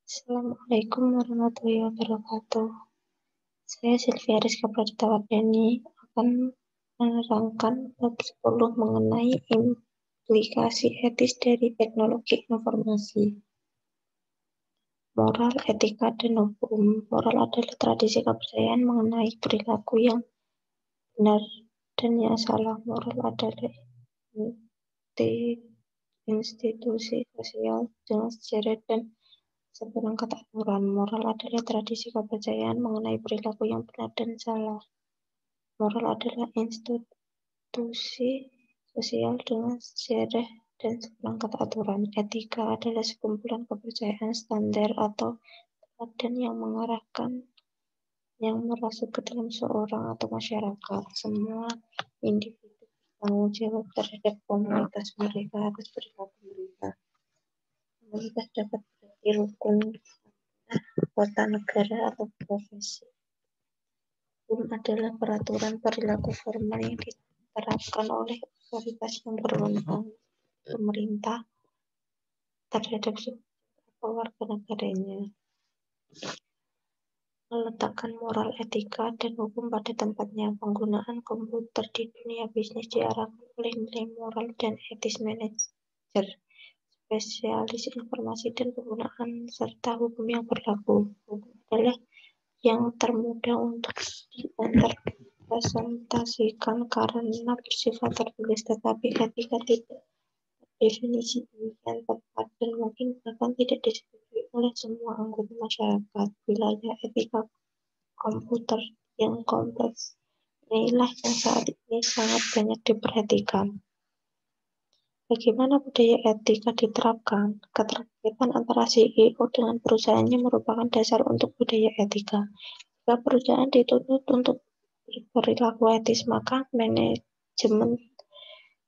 Assalamualaikum warahmatullahi wabarakatuh. Saya Sylvia Rizka Praditawardhani akan menerangkan bab 10 mengenai implikasi etis dari teknologi informasi. Moral, etika, dan hukum. Moral adalah tradisi kepercayaan mengenai perilaku yang benar dan yang salah. Moral adalah institusi sosial dengan sejarah dan seperangkat aturan. Moral adalah tradisi kepercayaan mengenai perilaku yang benar dan salah. Moral adalah institusi sosial dengan sejarah dan seperangkat aturan. Etika adalah sekumpulan kepercayaan, standar, atau teladan yang mengarahkan yang merasuk ke dalam seorang atau masyarakat. Semua individu bertanggung jawab terhadap komunitas mereka atas perilaku mereka. Komunitas dapat berarti rukun, kota, negara, atau profesi. Hukum adalah peraturan perilaku formal yang diterapkan oleh otoritas yang berwenang, pemerintah, terhadap atau warga negaranya. Meletakkan moral, etika, dan hukum pada tempatnya. Penggunaan komputer di dunia bisnis diarahkan oleh nilai moral dan etis manajer, spesialis informasi, dan penggunaan serta hukum yang berlaku. Hukum adalah yang termudah untuk diinterpretasikan karena bersifat tertulis, tetapi etika tidak definisi demikian tepat dan mungkin bahkan tidak disetujui oleh semua anggota masyarakat. Wilayah etika komputer yang kompleks inilah yang saat ini sangat banyak diperhatikan. Bagaimana budaya etika diterapkan? Keterkaitan antara CEO dengan perusahaannya merupakan dasar untuk budaya etika. Jika perusahaan dituntut untuk berperilaku etis, maka manajemen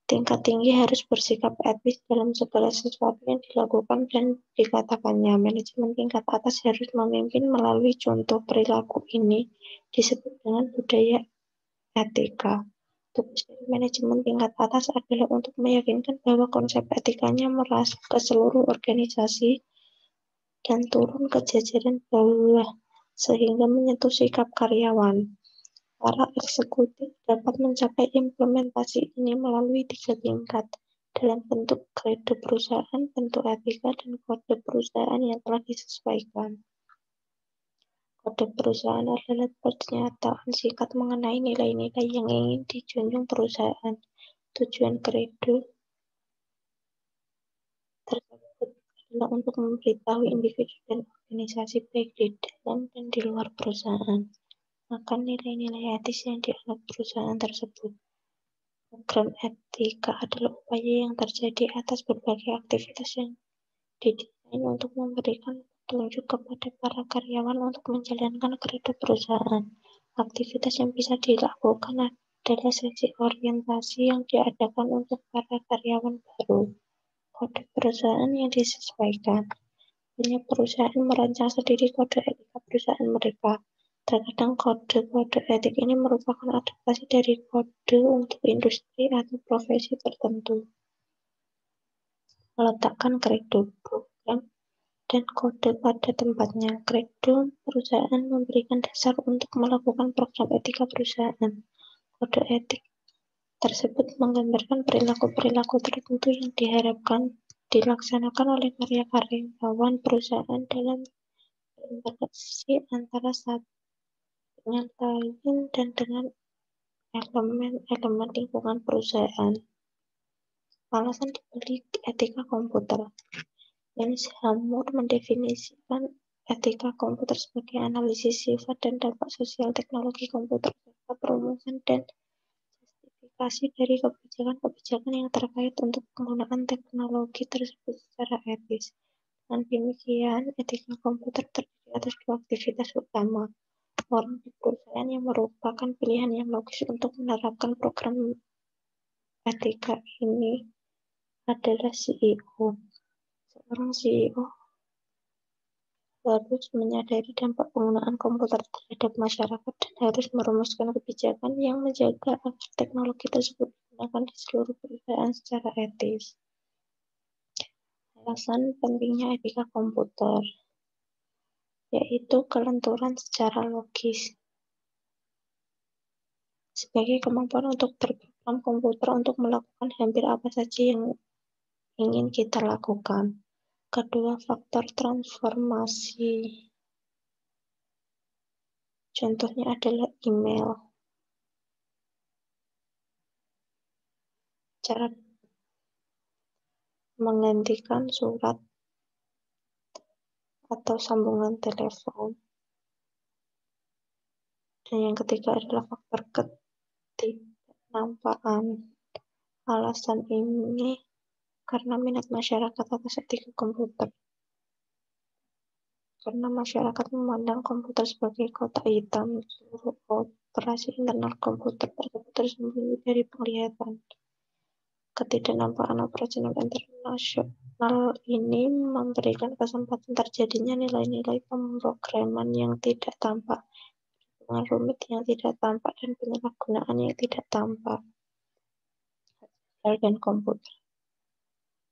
tingkat tinggi harus bersikap etis dalam segala sesuatu yang dilakukan dan dikatakannya. Manajemen tingkat atas harus memimpin melalui contoh perilaku. Ini disebut dengan budaya etika. Tugas dari manajemen tingkat atas adalah untuk meyakinkan bahwa konsep etikanya merasuk ke seluruh organisasi dan turun ke jajaran bawah sehingga menyentuh sikap karyawan. Para eksekutif dapat mencapai implementasi ini melalui 3 tingkat, dalam bentuk kredo perusahaan, bentuk etika, dan kode perusahaan yang telah disesuaikan. Kode perusahaan adalah pernyataan singkat mengenai nilai-nilai yang ingin dijunjung perusahaan. Tujuan kredo tersebut adalah untuk memberitahu individu dan organisasi baik di dalam dan di luar perusahaan akan nilai-nilai etis yang dianut perusahaan tersebut. Program etika adalah upaya yang terjadi atas berbagai aktivitas yang didesain untuk memberikan petunjuk kepada para karyawan untuk menjalankan kredo perusahaan. Aktivitas yang bisa dilakukan adalah sesi orientasi yang diadakan untuk para karyawan baru. Kode perusahaan yang disesuaikan. Banyak perusahaan merancang sendiri kode etika perusahaan mereka. Terkadang kode-kode etik ini merupakan adaptasi dari kode untuk industri atau profesi tertentu. Meletakkan kredo, program, dan kode pada tempatnya. Kredo perusahaan memberikan dasar untuk melakukan program etika perusahaan. Kode etik tersebut menggambarkan perilaku-perilaku tertentu yang diharapkan dilaksanakan oleh karyawan perusahaan dalam berinteraksi antara satu dengan lain dan dengan elemen-elemen lingkungan perusahaan. Alasan dibalik etika komputer. James Hammer mendefinisikan etika komputer sebagai analisis sifat dan dampak sosial teknologi komputer serta perumusan dan justifikasi dari kebijakan-kebijakan yang terkait untuk penggunaan teknologi tersebut secara etis. Dengan demikian, etika komputer terdiri atas 2 aktivitas utama. Orang di perusahaan yang merupakan pilihan yang logis untuk menerapkan program etika ini adalah CEO. Seorang CEO harus menyadari dampak penggunaan komputer terhadap masyarakat dan harus merumuskan kebijakan yang menjaga agar teknologi tersebut digunakan di seluruh perusahaan secara etis. Alasan pentingnya etika komputer. yaitu kelenturan secara logis. Sebagai kemampuan untuk berprogram komputer untuk melakukan hampir apa saja yang ingin kita lakukan. Kedua, faktor transformasi. Contohnya adalah email. Cara menggantikan surat atau sambungan telepon. Dan yang ketiga adalah faktor ketidaknampaan. Alasan ini karena minat masyarakat atas etika komputer. Karena masyarakat memandang komputer sebagai kotak hitam, seluruh operasi internal komputer tersebut tersembunyi dari penglihatan. Ketidaknampaan operasional internasional ini memberikan kesempatan terjadinya nilai-nilai pemrograman yang tidak tampak, dengan rumit yang tidak tampak, dan penyalahgunaan yang tidak tampak. Dan komputer.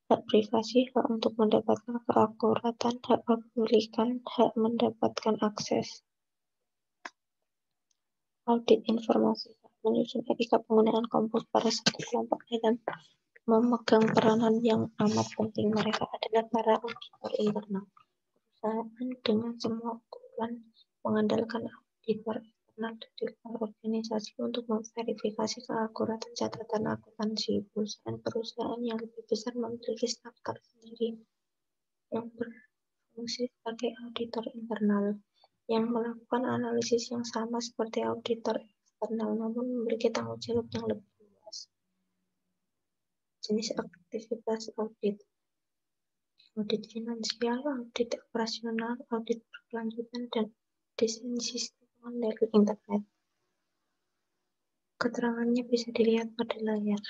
Hak privasi, hak untuk mendapatkan keakuratan, hak kepemilikan, hak mendapatkan akses. Audit informasi, menyusun etika penggunaan komputer. Satu kelompok dalam memegang peranan yang amat penting. Mereka adalah para auditor internal. Perusahaan dengan semua ukuran mengandalkan auditor internal dari luar organisasi untuk memverifikasi keakuratan catatan akuntansi. Perusahaan yang lebih besar memiliki staf tersendiri yang berfungsi sebagai auditor internal, yang melakukan analisis yang sama seperti auditor eksternal, namun memiliki tanggung jawab yang lebih luas. Jenis aktivitas audit: audit finansial, audit operasional, audit berkelanjutan, dan desain sistem pengendali internet. Keterangannya bisa dilihat pada layar.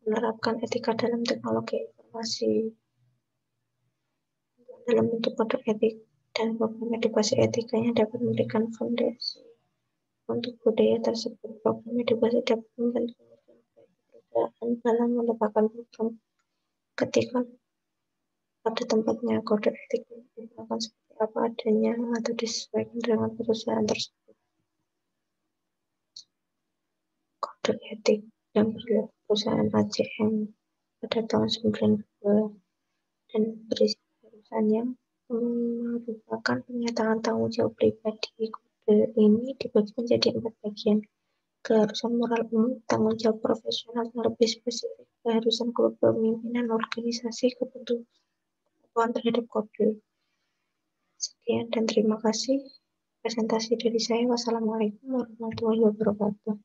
Menerapkan etika dalam teknologi informasi dalam bentuk kode etik dan program edukasi etika yang dapat memberikan fondasi untuk budaya tersebut. Program edukasi dapat membantu perusahaan dalam menetapkan program ketika pada tempatnya. Kode etik digunakan seperti apa adanya atau disesuaikan dengan perusahaan tersebut. Kode etik yang berlaku perusahaan ACM pada tahun 92 dan berisi perusahaan yang merupakan pernyataan tanggung jawab pribadi. Kode ini dibagi menjadi 4 bagian. Keharusan moral umum, tanggung jawab profesional yang lebih spesifik, keharusan kepemimpinan organisasi, kebutuhan terhadap kode. Sekian dan terima kasih presentasi dari saya. Wassalamualaikum warahmatullahi wabarakatuh.